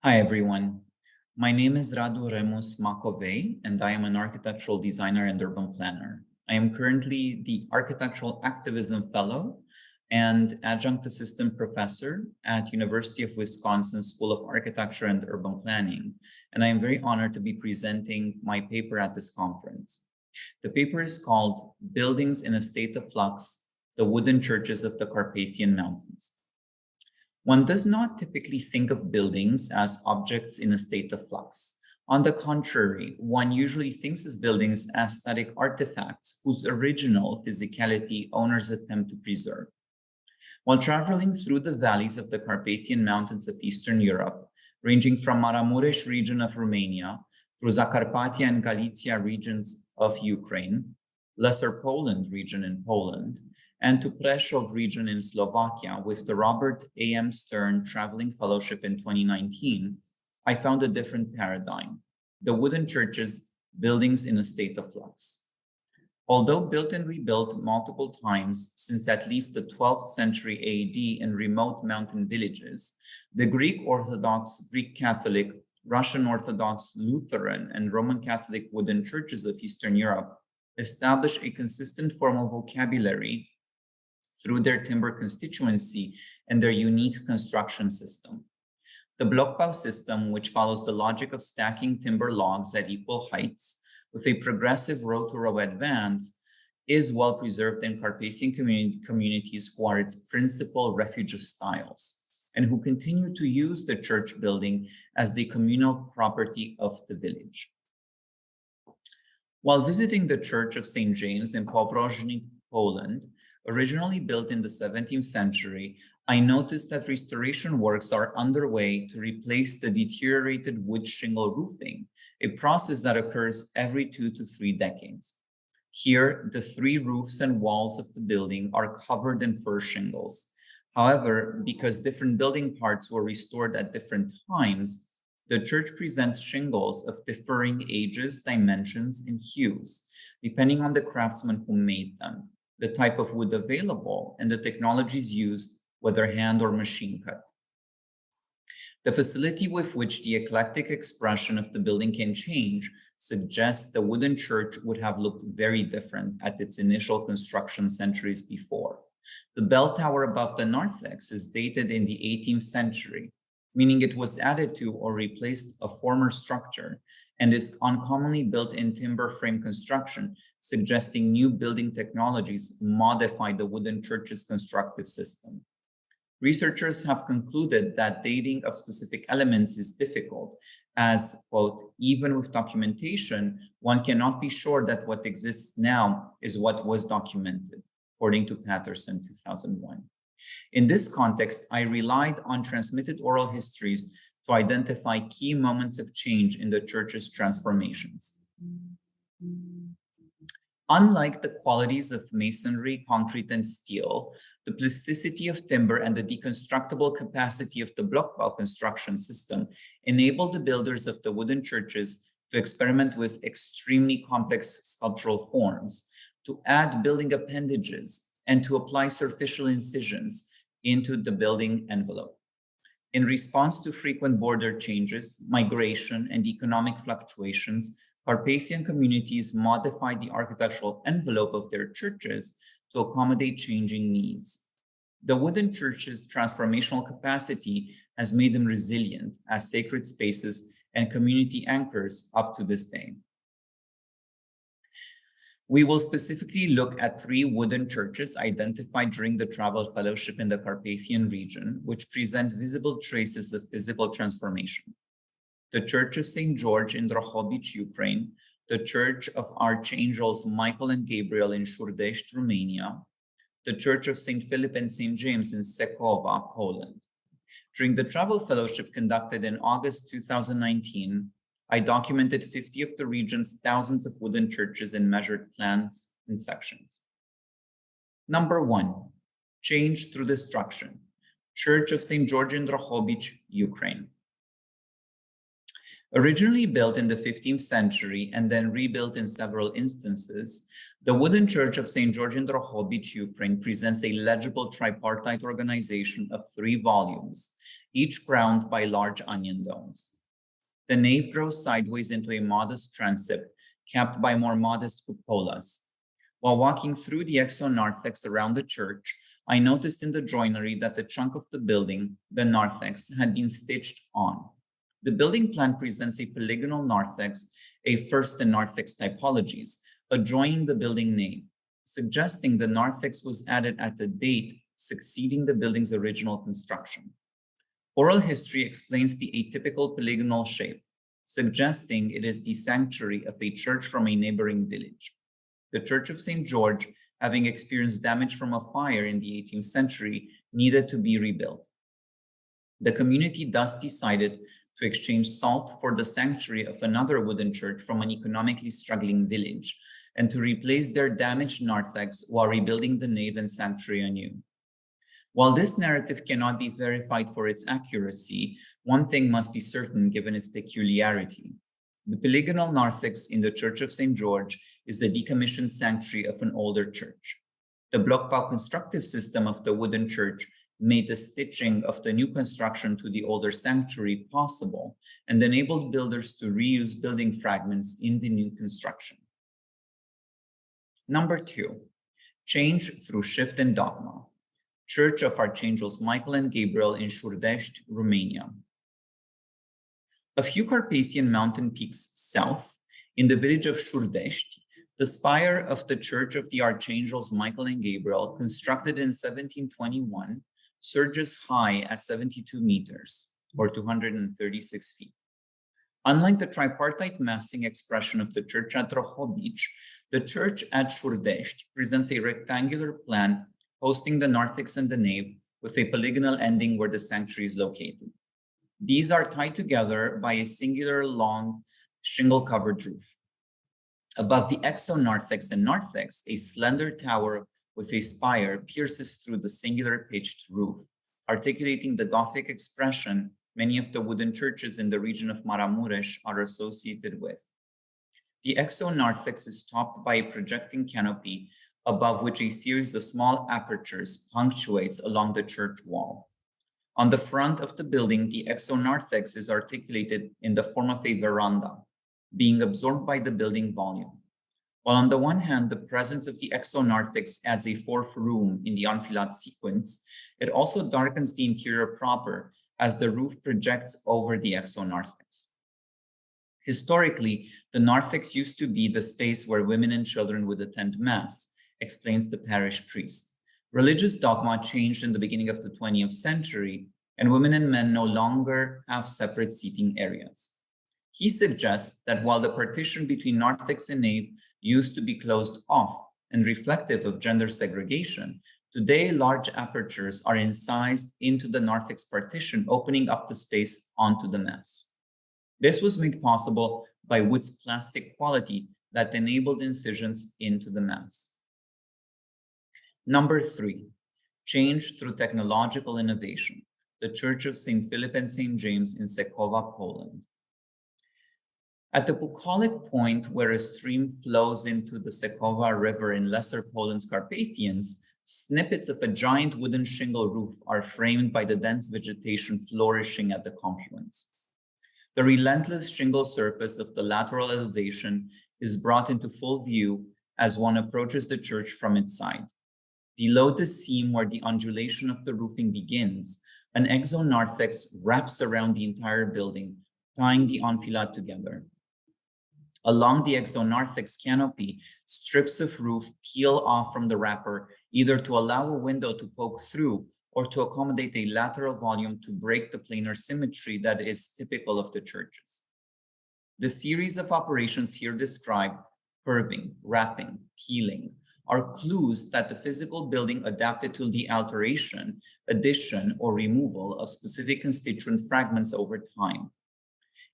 Hi, everyone. My name is Radu-Remus Macovei, and I am an architectural designer and urban planner. I am currently the Architectural Activism Fellow and Adjunct Assistant Professor at University of Wisconsin School of Architecture and Urban Planning, and I am very honored to be presenting my paper at this conference. The paper is called Buildings in a State of Flux, the Wooden Churches of the Carpathian Mountains. One does not typically think of buildings as objects in a state of flux. On the contrary, one usually thinks of buildings as static artifacts whose original physicality owners attempt to preserve. While traveling through the valleys of the Carpathian Mountains of Eastern Europe, ranging from Maramuresh region of Romania through Zakarpattia and Galicia regions of Ukraine, Lesser Poland region in Poland, and to Prešov region in Slovakia with the Robert A.M. Stern Traveling Fellowship in 2019, I found a different paradigm: the wooden churches, buildings in a state of flux. Although built and rebuilt multiple times since at least the 12th century AD in remote mountain villages, the Greek Orthodox, Greek Catholic, Russian Orthodox, Lutheran, and Roman Catholic wooden churches of Eastern Europe established a consistent formal vocabulary through their timber constituency and their unique construction system. The blockbau system, which follows the logic of stacking timber logs at equal heights with a progressive row-to-row advance, is well preserved in Carpathian communities who are its principal refuge of styles and who continue to use the church building as the communal property of the village. While visiting the Church of St. James in Powrożnik, Poland, originally built in the 17th century, I noticed that restoration works are underway to replace the deteriorated wood shingle roofing, a process that occurs every 2 to 3 decades. Here, the 3 roofs and walls of the building are covered in fir shingles. However, because different building parts were restored at different times, the church presents shingles of differing ages, dimensions, and hues, depending on the craftsman who made them, the type of wood available, and the technologies used, whether hand or machine cut. The facility with which the eclectic expression of the building can change suggests the wooden church would have looked very different at its initial construction centuries before. The bell tower above the narthex is dated in the 18th century, meaning it was added to or replaced a former structure, and is uncommonly built in timber frame construction, suggesting new building technologies modified the wooden church's constructive system. Researchers have concluded that dating of specific elements is difficult, as, quote, even with documentation, one cannot be sure that what exists now is what was documented, according to Patterson, 2001. In this context, I relied on transmitted oral histories to identify key moments of change in the church's transformations. Unlike the qualities of masonry, concrete, and steel, the plasticity of timber and the deconstructible capacity of the blockbau construction system enabled the builders of the wooden churches to experiment with extremely complex sculptural forms, to add building appendages, and to apply superficial incisions into the building envelope. In response to frequent border changes, migration, and economic fluctuations, Carpathian communities modified the architectural envelope of their churches to accommodate changing needs. The wooden church's transformational capacity has made them resilient as sacred spaces and community anchors up to this day. We will specifically look at 3 wooden churches identified during the travel fellowship in the Carpathian region, which present visible traces of physical transformation. The Church of St. George in Drohobych, Ukraine, the Church of Archangels Michael and Gabriel in Shurdești, Romania, the Church of St. Philip and St. James in Sekova, Poland. During the travel fellowship conducted in August 2019, I documented 50 of the region's thousands of wooden churches in measured plans and sections. Number 1, change through destruction. Church of St. George in Drohobych, Ukraine. Originally built in the 15th century and then rebuilt in several instances, the wooden church of St. George in Drohobych, Ukraine presents a legible tripartite organization of 3 volumes, each crowned by large onion domes. The nave grows sideways into a modest transept, capped by more modest cupolas. While walking through the exonarthex around the church, I noticed in the joinery that the trunk of the building, the narthex, had been stitched on. The building plan presents a polygonal narthex, a first in narthex typologies, adjoining the building nave, suggesting the narthex was added at a date succeeding the building's original construction. Oral history explains the atypical polygonal shape, suggesting it is the sanctuary of a church from a neighboring village. The Church of St. George, having experienced damage from a fire in the 18th century, needed to be rebuilt. The community thus decided to exchange salt for the sanctuary of another wooden church from an economically struggling village, and to replace their damaged narthex while rebuilding the nave and sanctuary anew. While this narrative cannot be verified for its accuracy, one thing must be certain given its peculiarity. The polygonal narthex in the Church of St. George is the decommissioned sanctuary of an older church. The block-pau constructive system of the wooden church made the stitching of the new construction to the older sanctuary possible and enabled builders to reuse building fragments in the new construction. Number 2, change through shift in dogma. Church of Archangels Michael and Gabriel in Șurdești, Romania. A few Carpathian mountain peaks south, in the village of Șurdești, the spire of the Church of the Archangels Michael and Gabriel, constructed in 1721, surges high at 72 meters, or 236 feet. Unlike the tripartite massing expression of the church at Drohobich, the church at Șurdești presents a rectangular plan hosting the narthex and the nave, with a polygonal ending where the sanctuary is located. These are tied together by a singular long shingle-covered roof. Above the exonarthex and narthex, a slender tower with a spire pierces through the singular pitched roof, articulating the Gothic expression many of the wooden churches in the region of Maramureș are associated with. The exonarthex is topped by a projecting canopy, above which a series of small apertures punctuates along the church wall. On the front of the building, the exonarthex is articulated in the form of a veranda, being absorbed by the building volume. While on the one hand, the presence of the exonarthex adds a fourth room in the enfilade sequence, it also darkens the interior proper as the roof projects over the exonarthex. Historically, the narthex used to be the space where women and children would attend mass, explains the parish priest. Religious dogma changed in the beginning of the 20th century, and women and men no longer have separate seating areas. He suggests that while the partition between narthex and nave used to be closed off and reflective of gender segregation, today large apertures are incised into the narthex partition, opening up the space onto the mass. This was made possible by wood's plastic quality that enabled incisions into the mass. Number 3, change through technological innovation. The Church of St. Philip and St. James in Sekowa, Poland. At the bucolic point where a stream flows into the Sekowa River in Lesser Poland's Carpathians, snippets of a giant wooden shingle roof are framed by the dense vegetation flourishing at the confluence. The relentless shingle surface of the lateral elevation is brought into full view as one approaches the church from its side. Below the seam where the undulation of the roofing begins, an exonarthex wraps around the entire building, tying the enfilade together. Along the exonarthex canopy, strips of roof peel off from the wrapper, either to allow a window to poke through or to accommodate a lateral volume to break the planar symmetry that is typical of the churches. The series of operations here described, curving, wrapping, peeling, are clues that the physical building adapted to the alteration, addition, or removal of specific constituent fragments over time.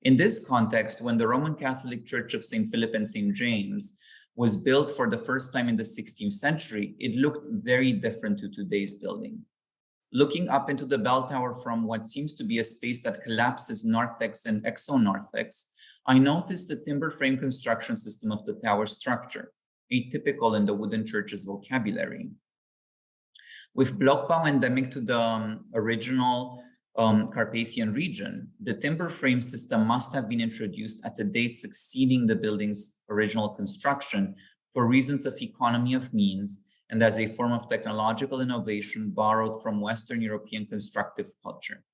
In this context, when the Roman Catholic Church of St. Philip and St. James was built for the first time in the 16th century, it looked very different to today's building. Looking up into the bell tower from what seems to be a space that collapses narthex and exonarthex, I noticed the timber frame construction system of the tower structure, atypical in the wooden church's vocabulary. With block-pau endemic to the original Carpathian region, the timber frame system must have been introduced at a date succeeding the building's original construction for reasons of economy of means and as a form of technological innovation borrowed from Western European constructive culture.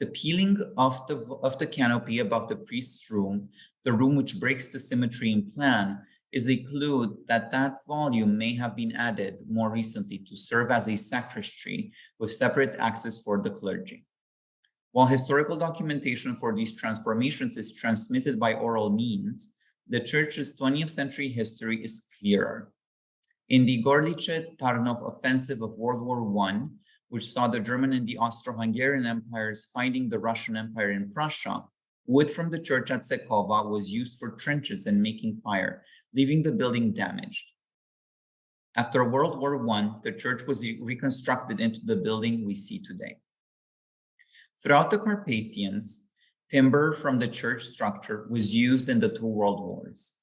The peeling of the canopy above the priest's room, the room which breaks the symmetry in plan, is a clue that that volume may have been added more recently to serve as a sacristy with separate access for the clergy. While historical documentation for these transformations is transmitted by oral means, the church's 20th century history is clearer. In the Gorlice-Tarnów offensive of World War I, which saw the German and the Austro-Hungarian empires fighting the Russian Empire in Prussia, wood from the church at Sekova was used for trenches and making fire, leaving the building damaged. After World War I, the church was reconstructed into the building we see today. Throughout the Carpathians, timber from the church structure was used in the two world wars.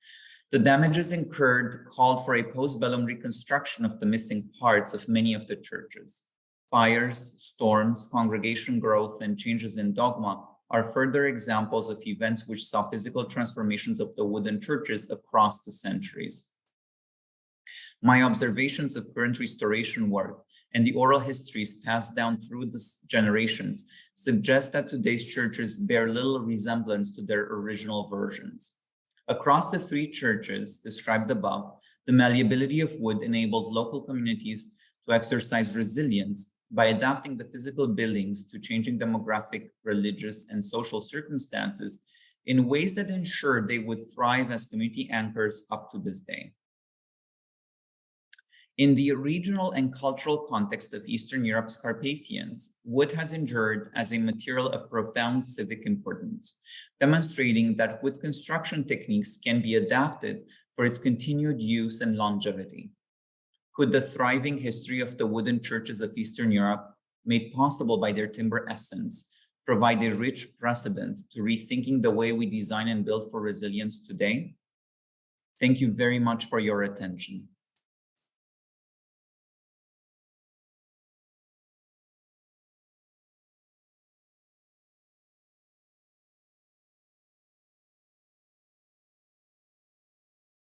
The damages incurred called for a post-bellum reconstruction of the missing parts of many of the churches. Fires, storms, congregation growth, and changes in dogma are further examples of events which saw physical transformations of the wooden churches across the centuries. My observations of current restoration work and the oral histories passed down through the generations suggest that today's churches bear little resemblance to their original versions. Across the three churches described above, the malleability of wood enabled local communities to exercise resilience by adapting the physical buildings to changing demographic, religious, and social circumstances in ways that ensured they would thrive as community anchors up to this day. In the regional and cultural context of Eastern Europe's Carpathians, wood has endured as a material of profound civic importance, demonstrating that wood construction techniques can be adapted for its continued use and longevity. Could the thriving history of the wooden churches of Eastern Europe, made possible by their timber essence, provide a rich precedent to rethinking the way we design and build for resilience today? Thank you very much for your attention.